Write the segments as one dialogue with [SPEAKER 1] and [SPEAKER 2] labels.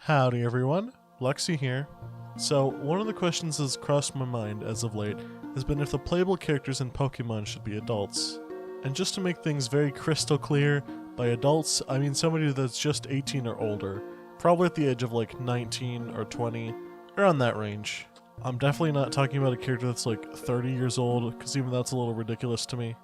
[SPEAKER 1] Howdy everyone, Lexi here. So, one of the questions that's crossed my mind as of late has been if the playable characters in Pokemon should be adults. And just to make things very crystal clear, by adults I mean somebody that's just 18 or older, probably at the age of like 19 or 20, around that range. I'm definitely not talking about a character that's like 30 years old, because even that's a little ridiculous to me.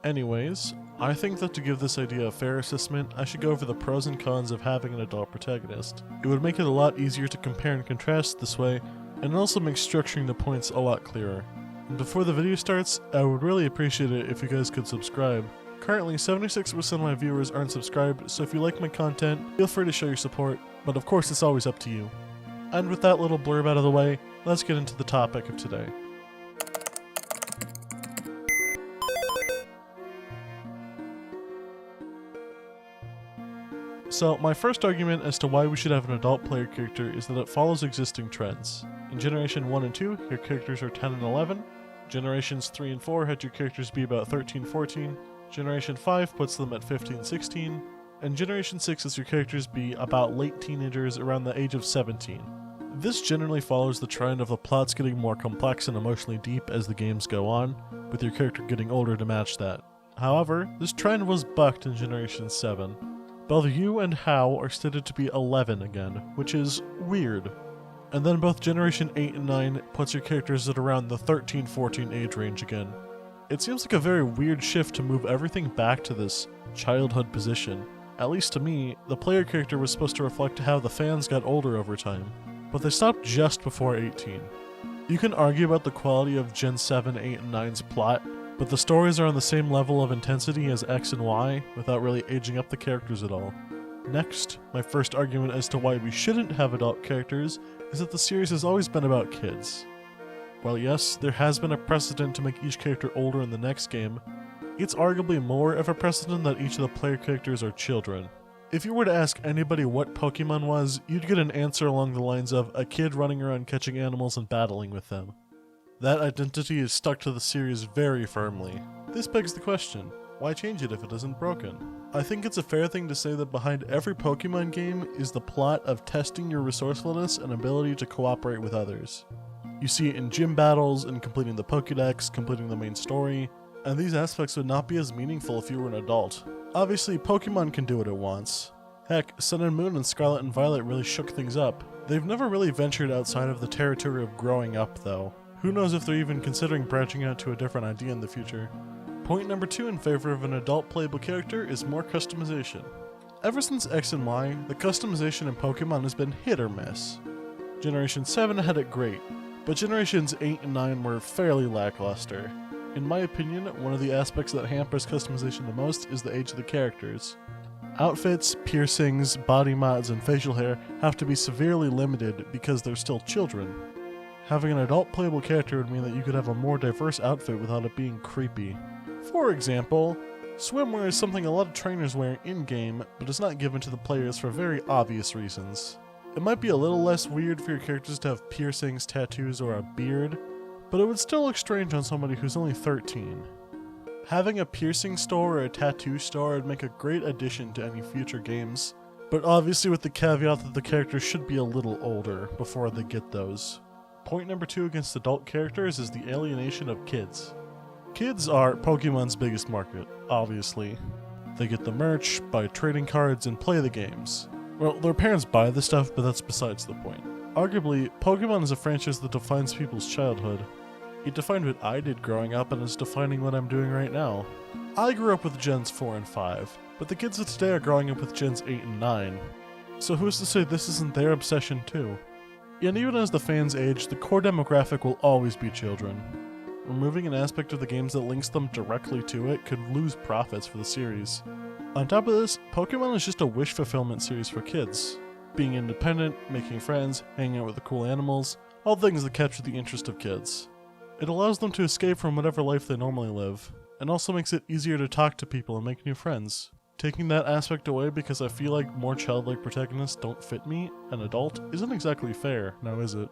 [SPEAKER 1] Anyways, I think that to give this idea a fair assessment, I should go over the pros and cons of having an adult protagonist. It would make it a lot easier to compare and contrast this way, and it also makes structuring the points a lot clearer. And before the video starts, I would really appreciate it if you guys could subscribe. Currently, 76% of my viewers aren't subscribed, so if you like my content, feel free to show your support, but of course it's always up to you. And with that little blurb out of the way, let's get into the topic of today. So, my first argument as to why we should have an adult player character is that it follows existing trends. In Generation 1 and 2, your characters are 10 and 11. Generations 3 and 4 had your characters be about 13, 14. Generation 5 puts them at 15, 16. And Generation 6 has your characters be about late teenagers around the age of 17. This generally follows the trend of the plots getting more complex and emotionally deep as the games go on, with your character getting older to match that. However, this trend was bucked in Generation 7. Both you and Hao are stated to be 11 again, which is weird. And then both Generation 8 and 9 puts your characters at around the 13-14 age range again. It seems like a very weird shift to move everything back to this childhood position. At least to me, the player character was supposed to reflect how the fans got older over time, but they stopped just before 18. You can argue about the quality of Gen 7, 8, and 9's plot, but the stories are on the same level of intensity as X and Y, without really aging up the characters at all. Next, my first argument as to why we shouldn't have adult characters is that the series has always been about kids. While yes, there has been a precedent to make each character older in the next game, it's arguably more of a precedent that each of the player characters are children. If you were to ask anybody what Pokemon was, you'd get an answer along the lines of a kid running around catching animals and battling with them. That identity is stuck to the series very firmly. This begs the question, why change it if it isn't broken? I think it's a fair thing to say that behind every Pokemon game is the plot of testing your resourcefulness and ability to cooperate with others. You see it in gym battles, in completing the Pokédex, completing the main story, and these aspects would not be as meaningful if you were an adult. Obviously, Pokemon can do what it wants. Heck, Sun and Moon and Scarlet and Violet really shook things up. They've never really ventured outside of the territory of growing up though. Who knows if they're even considering branching out to a different idea in the future. Point number 2 in favor of an adult playable character is more customization. Ever since X and Y, the customization in Pokemon has been hit or miss. Generation 7 had it great, but Generations 8 and 9 were fairly lackluster. In my opinion, one of the aspects that hampers customization the most is the age of the characters. Outfits, piercings, body mods, and facial hair have to be severely limited because they're still children. Having an adult playable character would mean that you could have a more diverse outfit without it being creepy. For example, swimwear is something a lot of trainers wear in-game, but is not given to the players for very obvious reasons. It might be a little less weird for your characters to have piercings, tattoos, or a beard, but it would still look strange on somebody who's only 13. Having a piercing store or a tattoo store would make a great addition to any future games, but obviously with the caveat that the characters should be a little older before they get those. Point number 2 against adult characters is the alienation of kids. Kids are Pokemon's biggest market, obviously. They get the merch, buy trading cards, and play the games. Well, their parents buy the stuff, but that's besides the point. Arguably, Pokemon is a franchise that defines people's childhood. It defined what I did growing up and is defining what I'm doing right now. I grew up with Gens 4 and 5, but the kids of today are growing up with Gens 8 and 9. So who's to say this isn't their obsession too? And even as the fans age, the core demographic will always be children. Removing an aspect of the games that links them directly to it could lose profits for the series. On top of this, Pokemon is just a wish fulfillment series for kids. Being independent, making friends, hanging out with the cool animals, all things that capture the interest of kids. It allows them to escape from whatever life they normally live, and also makes it easier to talk to people and make new friends. Taking that aspect away because I feel like more childlike protagonists don't fit me, an adult, isn't exactly fair, now is it?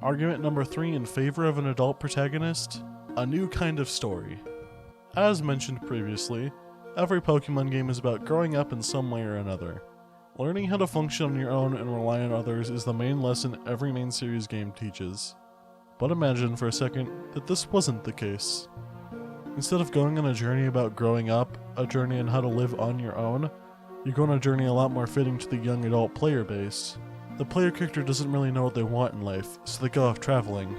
[SPEAKER 1] Argument number 3 in favor of an adult protagonist? A new kind of story. As mentioned previously, every Pokemon game is about growing up in some way or another. Learning how to function on your own and rely on others is the main lesson every main series game teaches. But imagine for a second that this wasn't the case. Instead of going on a journey about growing up, a journey on how to live on your own, you go on a journey a lot more fitting to the young adult player base. The player character doesn't really know what they want in life, so they go off traveling.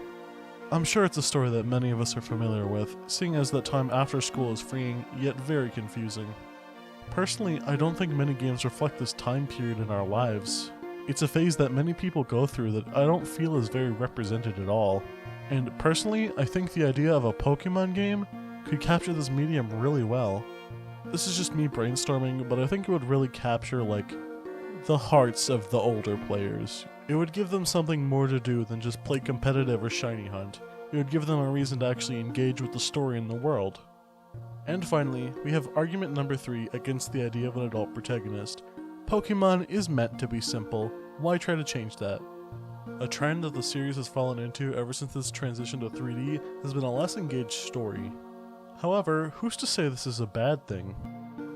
[SPEAKER 1] I'm sure it's a story that many of us are familiar with, seeing as that time after school is freeing, yet very confusing. Personally, I don't think many games reflect this time period in our lives. It's a phase that many people go through that I don't feel is very represented at all. And personally, I think the idea of a Pokémon game could capture this medium really well. This is just me brainstorming, but I think it would really capture, like, the hearts of the older players. It would give them something more to do than just play competitive or shiny hunt. It would give them a reason to actually engage with the story in the world. And finally, we have argument number 3 against the idea of an adult protagonist. Pokémon is meant to be simple. Why try to change that? A trend that the series has fallen into ever since its transition to 3D has been a less engaged story. However, who's to say this is a bad thing?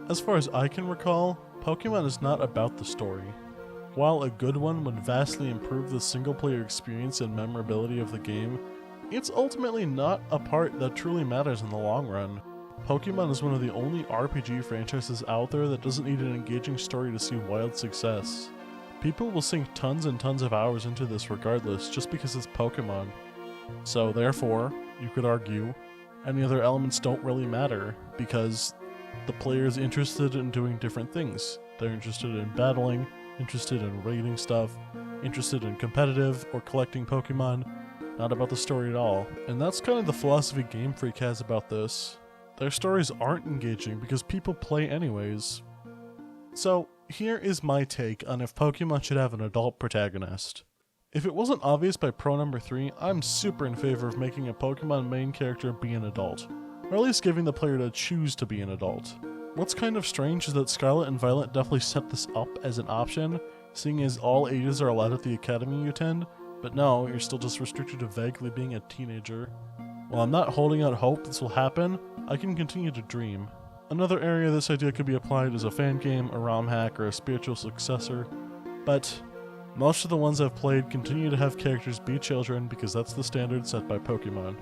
[SPEAKER 1] As far as I can recall, Pokémon is not about the story. While a good one would vastly improve the single-player experience and memorability of the game, it's ultimately not a part that truly matters in the long run. Pokémon is one of the only RPG franchises out there that doesn't need an engaging story to see wild success. People will sink tons and tons of hours into this regardless, just because it's Pokémon. So therefore, you could argue, any other elements don't really matter, because the player is interested in doing different things. They're interested in battling, interested in raiding stuff, interested in competitive or collecting Pokémon, not about the story at all. And that's kind of the philosophy Game Freak has about this. Their stories aren't engaging because people play anyways. So, here is my take on if Pokémon should have an adult protagonist. If it wasn't obvious by pro number 3, I'm super in favor of making a Pokémon main character be an adult, or at least giving the player to choose to be an adult. What's kind of strange is that Scarlet and Violet definitely set this up as an option, seeing as all ages are allowed at the academy you attend, but no, you're still just restricted to vaguely being a teenager. While I'm not holding out hope this will happen, I can continue to dream. Another area this idea could be applied is a fan game, a ROM hack, or a spiritual successor, but most of the ones I've played continue to have characters be children because that's the standard set by Pokémon.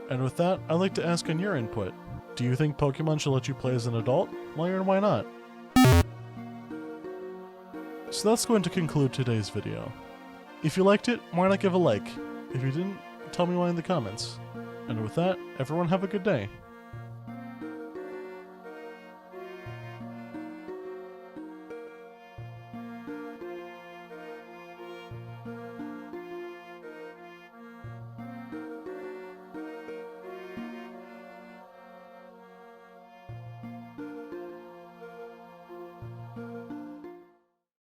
[SPEAKER 1] And with that, I'd like to ask on your input. Do you think Pokémon should let you play as an adult? Why or why not? So that's going to conclude today's video. If you liked it, why not give a like? If you didn't, tell me why in the comments. And with that, everyone have a good day.